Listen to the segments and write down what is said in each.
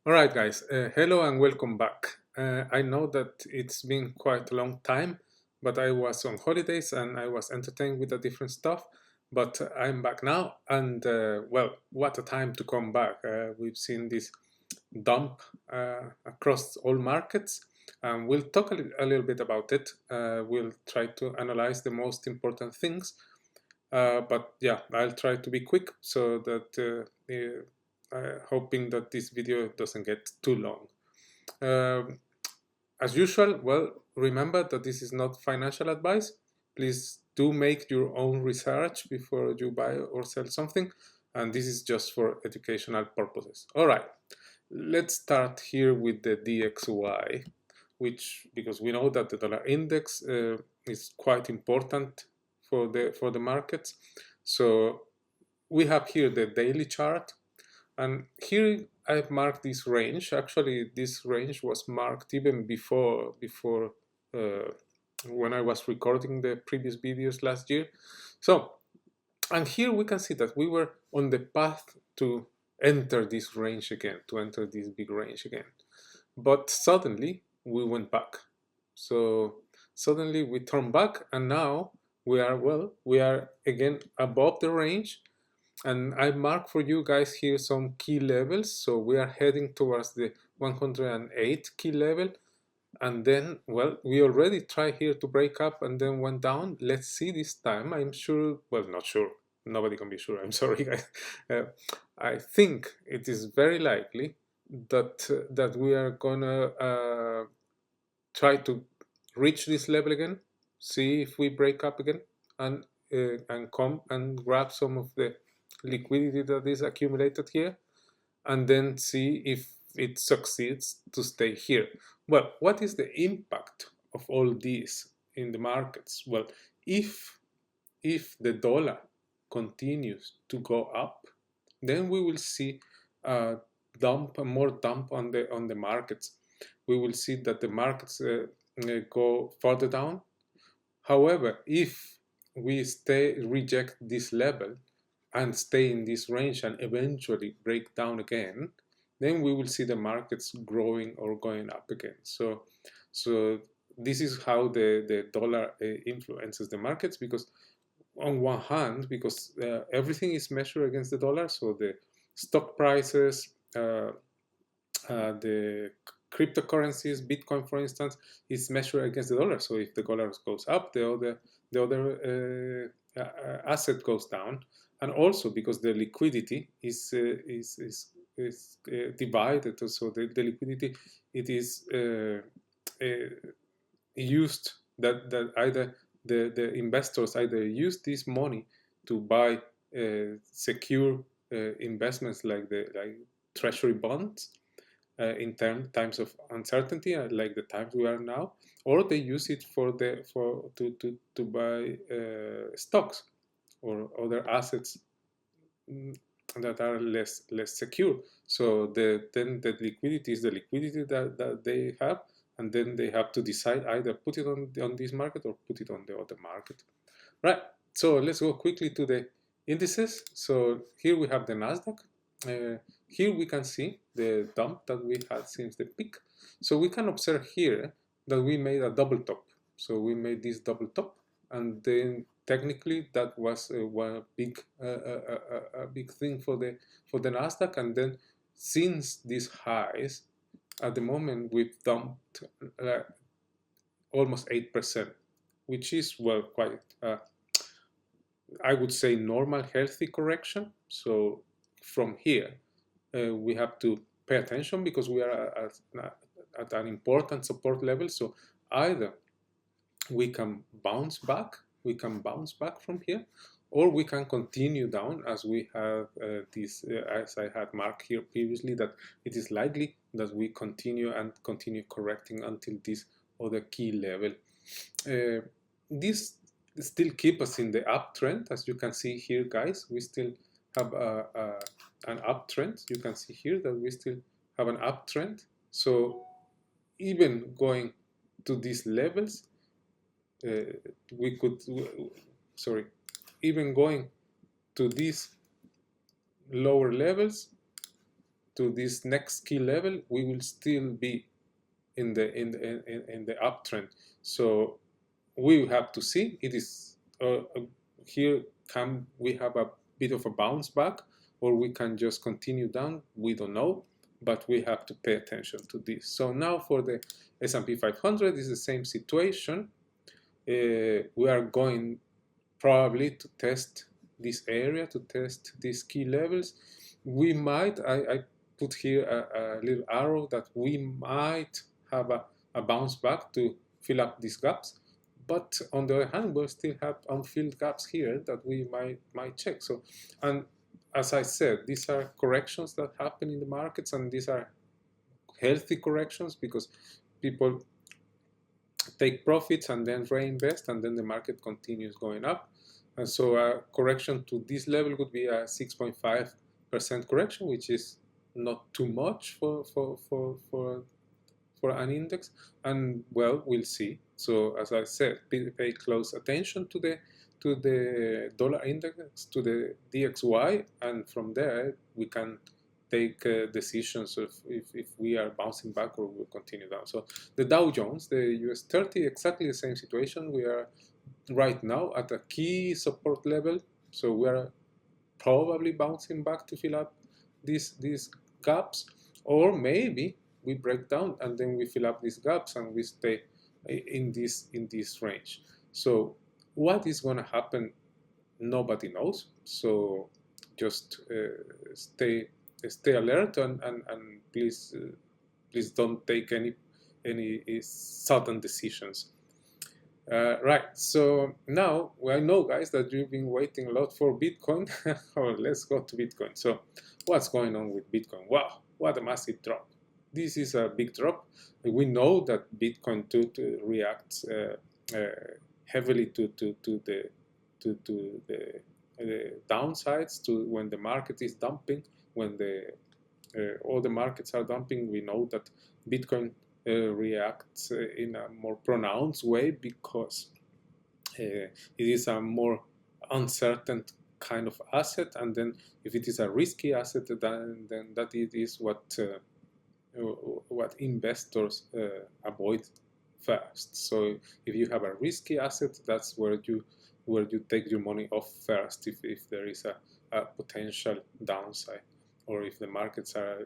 All right, guys. Hello and welcome back. I know that it's been quite a long time, but I was on holidays and I was entertained with the different stuff. But I'm back now, and well, what a time to come back. We've seen this dump across all markets, and we'll talk a little bit about it. We'll try to analyze the most important things. But yeah, I'll try to be quick so that hoping that this video doesn't get too long. Um, as usual, well, remember that this is not financial advice. Please do make your own research before you buy or sell something, and this is just for educational purposes. All right, let's start here with the DXY, which because we know that the dollar index is quite important for the markets. So we have here the daily chart, and here I've marked this range. Actually, this range was marked even before uh, when I was recording the previous videos last year. So, and here we can see that we were on the path to enter this range again, to enter this big range again. But suddenly we went back. So suddenly we turned back, and now we are again above the range, and I mark for you guys here some key levels. So we are heading towards the 108 key level. And then, well, we already tried here to break up and then went down. Let's see this time. I'm sure, well, not sure. Nobody can be sure. I'm sorry, guys. I think it is very likely that we are gonna try to reach this level again. See if we break up again and come and grab some of the liquidity that is accumulated here, and then see if it succeeds to stay here. Well, what is the impact of all this in the markets? Well, if the dollar continues to go up, then we will see a more dump on the markets. We will see that the markets go further down. However, if we reject this level and stay in this range and eventually break down again, then we will see the markets growing or going up again. So this is how the dollar influences the markets, because on one hand, because everything is measured against the dollar, so the stock prices, the cryptocurrencies, Bitcoin, for instance, is measured against the dollar. So if the dollar goes up, the other asset goes down, and also because the liquidity is divided. So the liquidity, it is used, that either the investors either use this money to buy secure investments like treasury bonds in times of uncertainty, like the times we are now, or they use it to buy stocks or other assets that are less secure. So then the liquidity is the liquidity that they have, and then they have to decide either put it on this market or put it on the other market. Right. So let's go quickly to the indices. So here we have the Nasdaq. Here we can see the dump that we had since the peak. So we can observe here that we made a double top. So we made this double top, and then technically that was a big thing for the Nasdaq. And then since these highs, at the moment we've dumped almost 8%, which is, well, quite I would say normal, healthy correction. So from here, we have to pay attention, because we are at an important support level. So either we can bounce back from here, or we can continue down, as we have as I had marked here previously, that it is likely that we continue correcting until this other key level. This still keep us in the uptrend, as you can see here, guys. We still have an uptrend. You can see here that we still have an uptrend. So even going to these levels, we could, sorry, even going to these lower levels, to this next key level, we will still be in the uptrend. So we have to see. It is here can we have a bit of a bounce back, or we can just continue down. We don't know, but we have to pay attention to this. So now for the S&P 500 is the same situation. We are going probably to test this area, to test these key levels. We might, I put here a little arrow that we might have a bounce back to fill up these gaps. But on the other hand, we still have unfilled gaps here that we might check. So, and as I said, these are corrections that happen in the markets, and these are healthy corrections because people take profits and then reinvest, and then the market continues going up. And so a correction to this level would be a 6.5% correction, which is not too much for an index. And well, we'll see. So as I said, pay close attention to the dollar index, to the DXY, and from there we can take decisions of if we are bouncing back or we'll continue down. So the Dow Jones, the US 30, exactly the same situation. We are right now at a key support level, so we are probably bouncing back to fill up these gaps, or maybe we break down and then we fill up these gaps and we stay in this range. So what is going to happen, nobody knows. So just stay alert, and please don't take any sudden decisions. Right, so now I know, guys, that you've been waiting a lot for Bitcoin. Oh, let's go to Bitcoin. So what's going on with Bitcoin? Wow, what a massive drop. This is a big drop. We know that Bitcoin reacts heavily to the downsides, to when the market is dumping. When all the markets are dumping, we know that Bitcoin reacts in a more pronounced way because it is a more uncertain kind of asset, and then if it is a risky asset, then that it is what investors avoid first. So if you have a risky asset, that's where you take your money off first if there is a potential downside, or if the markets are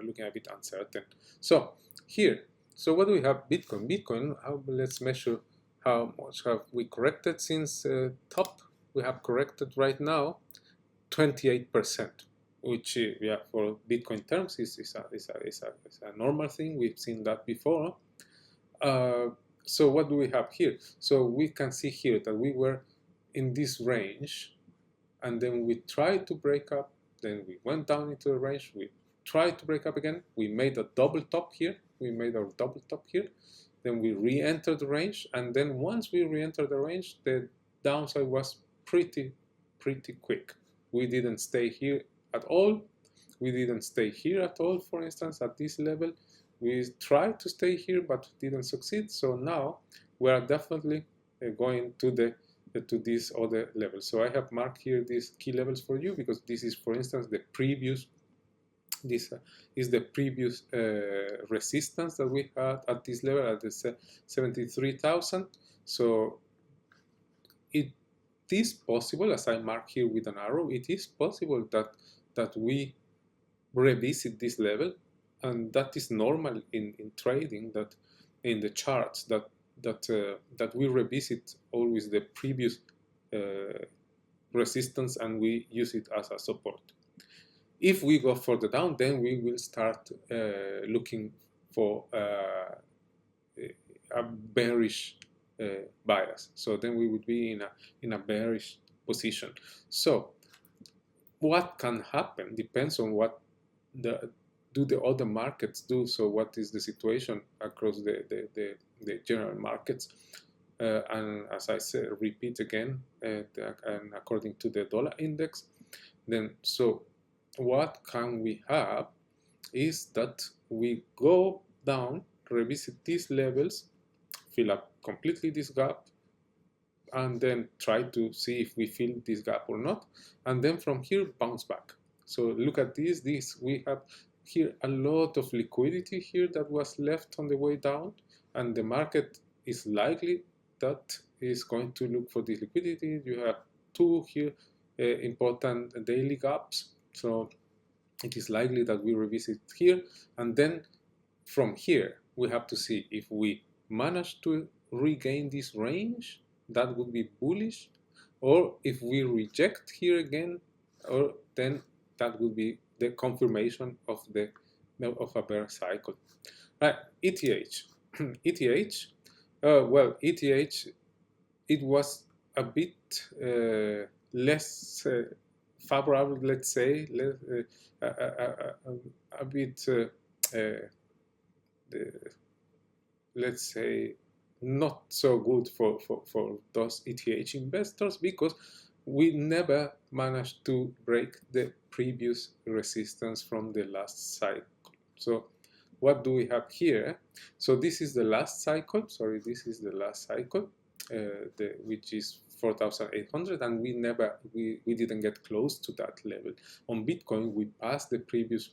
looking a bit uncertain. So here, so what do we have? Bitcoin, let's measure how much have we corrected since top. We have corrected right now 28%, which yeah, for Bitcoin terms is a normal thing. We've seen that before. So what do we have here? So we can see here that we were in this range, and then we tried to break up, then we went down into the range, we tried to break up again, we made a double top here, then we re-entered the range, and then once we re-entered the range, the downside was pretty quick. We didn't stay here at all. For instance, at this level. We tried to stay here, but didn't succeed. So now we are definitely going to this other level. So I have marked here these key levels for you because this is, for instance, the previous. This is the previous resistance that we had at this level, at the 73,000. So it is possible, as I mark here with an arrow, it is possible that we revisit this level. And that is normal in trading, that in the charts that we revisit always the previous resistance and we use it as a support. If we go further down, then we will start looking for a bearish bias. So then we would be in a bearish position. So what can happen depends on what the other markets do. So what is the situation across the general markets? And as I said, repeat again, and according to the dollar index, then so what can we have is that we go down, revisit these levels, fill up completely this gap, and then try to see if we fill this gap or not, and then from here bounce back. So look at this. We have here a lot of liquidity here that was left on the way down, and the market is likely that is going to look for this liquidity. You have two here important daily gaps, so it is likely that we revisit here, and then from here we have to see if we manage to regain this range, that would be bullish, or if we reject here again, or then that would be the confirmation of a bear cycle. Right, ETH. ETH, well, ETH, it was a bit less favorable, let's say, a bit, let's say, not so good for those ETH investors, because we never managed to break the previous resistance from the last cycle. So what do we have here? So this is the last cycle, sorry, this is the last cycle, which is 4,800, and we didn't get close to that level. On Bitcoin, we passed the previous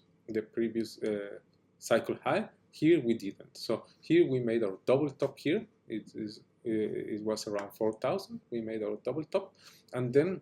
cycle high. Here we didn't. So here we made our double top here. It was around 4,000. We made our double top, and then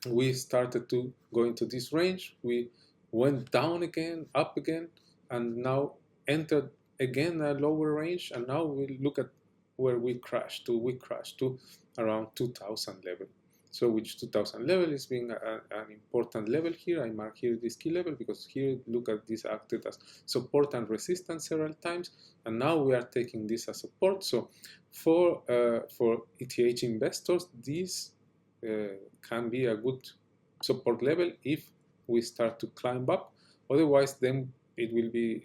we started to go into this range. We went down again, up again, and now entered again a lower range. And now we look at where we crashed to. We crashed to around 2,000 level. So which 2,000 level is being an important level here. I mark here this key level because here, look at this, acted as support and resistance several times, and now we are taking this as support. So for ETH investors, this can be a good support level if we start to climb up. Otherwise, then it will be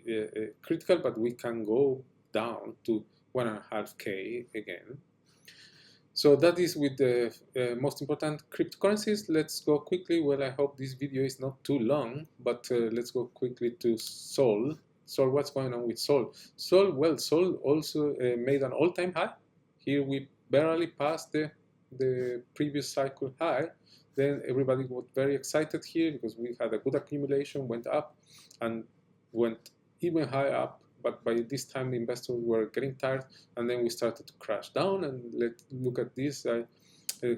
critical, but we can go down to 1.5K again. So that is with the most important cryptocurrencies. Let's go quickly. Well, I hope this video is not too long, but let's go quickly to Sol. Sol, what's going on with Sol? Sol, well, Sol also made an all-time high. Here we barely passed the previous cycle high. Then everybody was very excited here because we had a good accumulation, went up and went even high up. But by this time, the investors were getting tired, and then we started to crash down. And let's look at this,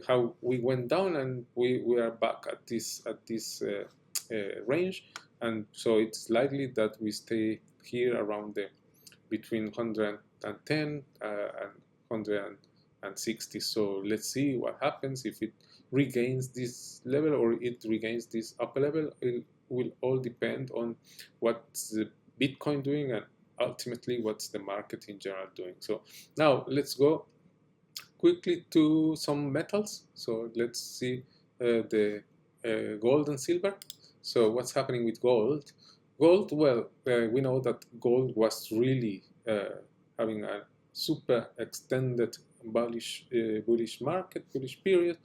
how we went down, and we are back at this range. And so it's likely that we stay here around between 110 and 160. So let's see what happens if it regains this level or it regains this upper level. It will all depend on what's the Bitcoin doing and ultimately what's the market in general doing. So now let's go quickly to some metals. So let's see the gold and silver. So what's happening with gold? Gold, well, we know that gold was really having a super extended bullish market, bullish period,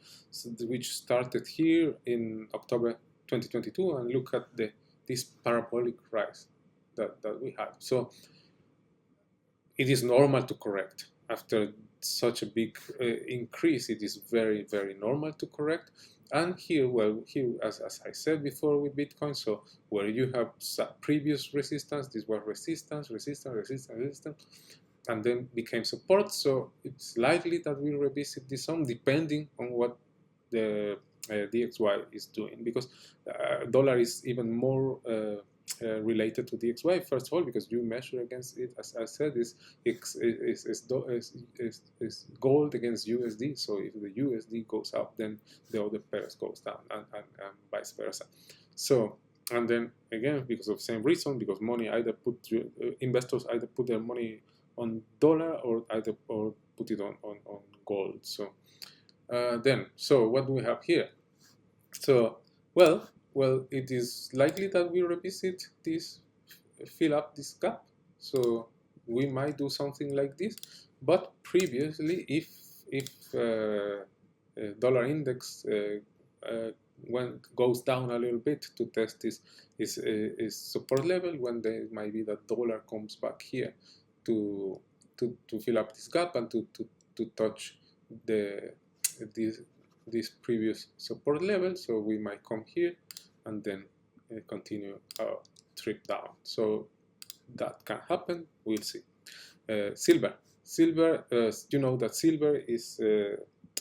which started here in October 2022, and look at this parabolic rise that we had. So it is normal to correct after such a big increase. It is very, very normal to correct. And here, well, here, as I said before with Bitcoin, so where you have previous resistance, this was resistance, and then became support. So it's likely that we revisit this zone depending on what the DXY is doing, because dollar is even more related to DXY. First of all, because you measure against it, as I said, is gold against USD. So if the USD goes up, then the other pairs goes down, and vice versa. So, and then again, because of the same reason, because money either investors either put their money on dollar or put it on gold. So so what do we have here? So well, it is likely that we revisit this, fill up this gap. So we might do something like this. But previously, if dollar index goes down a little bit to test this support level, when there might be that dollar comes back here to fill up this gap and to touch this previous support level. So we might come here and then continue our trip down. So that can happen. We'll see. Silver. You know that silver is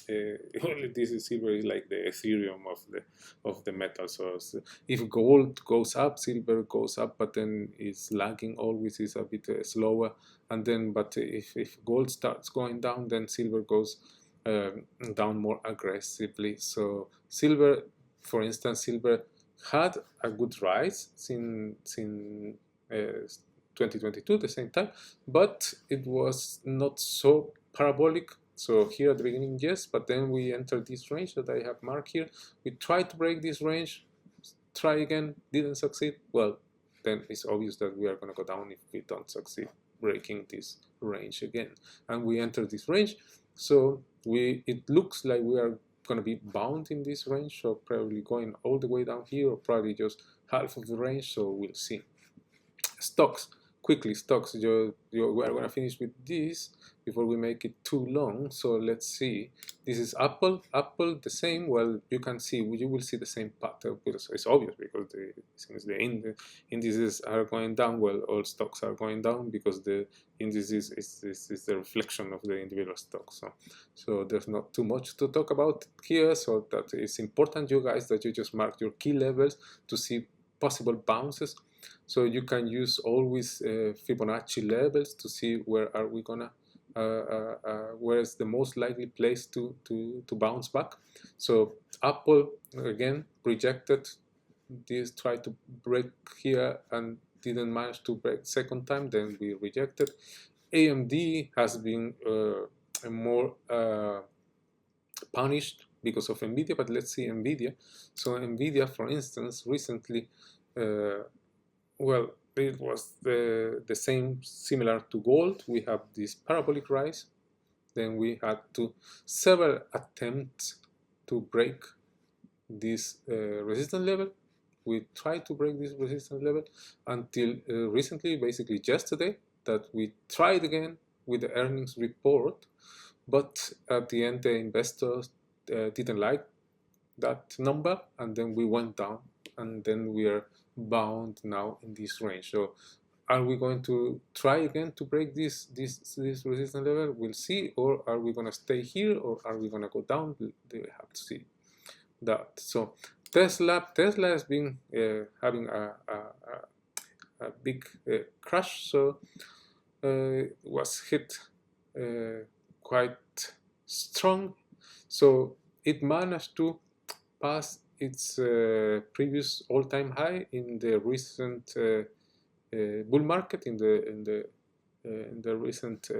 silver is like the Ethereum of the metal. So if gold goes up, silver goes up, but then it's lagging. Always is a bit slower. And then, but if gold starts going down, then silver goes down more aggressively. So silver, for instance, silver had a good rise since 2022, the same time, but it was not so parabolic. So here at the beginning, yes, but then we entered this range that I have marked here. We tried to break this range, try again, didn't succeed. Well, then it's obvious that we are going to go down if we don't succeed breaking this range again. And we enter this range, so it looks like we are going to be bound in this range, so probably going all the way down here, or probably just half of the range. So we'll see. Stocks. Quickly, stocks. We are going to finish with this before we make it too long. So let's see. This is Apple. Apple, the same. Well, you can see, you will see the same pattern, because it's obvious, because since the indices are going down, well, all stocks are going down, because the indices is the reflection of the individual stocks. So there's not too much to talk about here. So that it's important, you guys, that you just mark your key levels to see possible bounces. So you can use always Fibonacci levels to see where are we gonna, where is the most likely place to bounce back. So Apple again rejected this, tried to break here and didn't manage to break second time. Then we rejected. AMD has been more punished because of Nvidia, but let's see Nvidia. So Nvidia, for instance, recently. Well, it was the same, similar to gold. We have this parabolic rise. Then we had several attempts to break this resistance level. We tried to break this resistance level until recently, basically yesterday, that we tried again with the earnings report. But at the end, the investors didn't like that number, and then we went down, and then we are bound now in this range. So are we going to try again to break this resistance level? We'll see. Or are we going to stay here, or are we going to go down? We have to see that. So Tesla has been having a big crash. So was hit quite strong. So it managed to pass its previous all-time high in the recent bull market, in the recent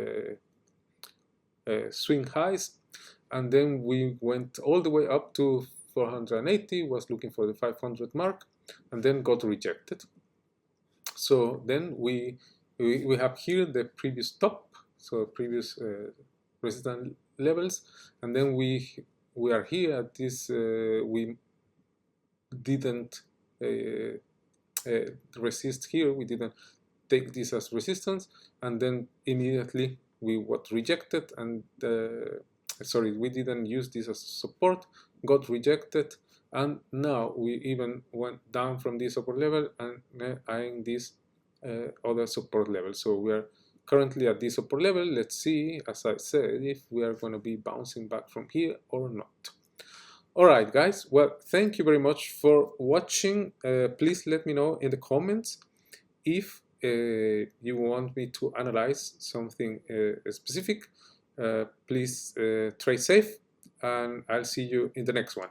swing highs, and then we went all the way up to 480, was looking for the 500 mark, and then got rejected. So then we have here the previous top, so previous resistance levels, and then we are here at this. We didn't resist here. We didn't take this as resistance, and then immediately we got rejected, and sorry, we didn't use this as support, got rejected, and now we even went down from this upper level and eyeing this other support level. So we are currently at this upper level. Let's see, as I said, if we are going to be bouncing back from here or not. Alright guys, well, thank you very much for watching. Please let me know in the comments if you want me to analyze something specific. Please trade safe, and I'll see you in the next one.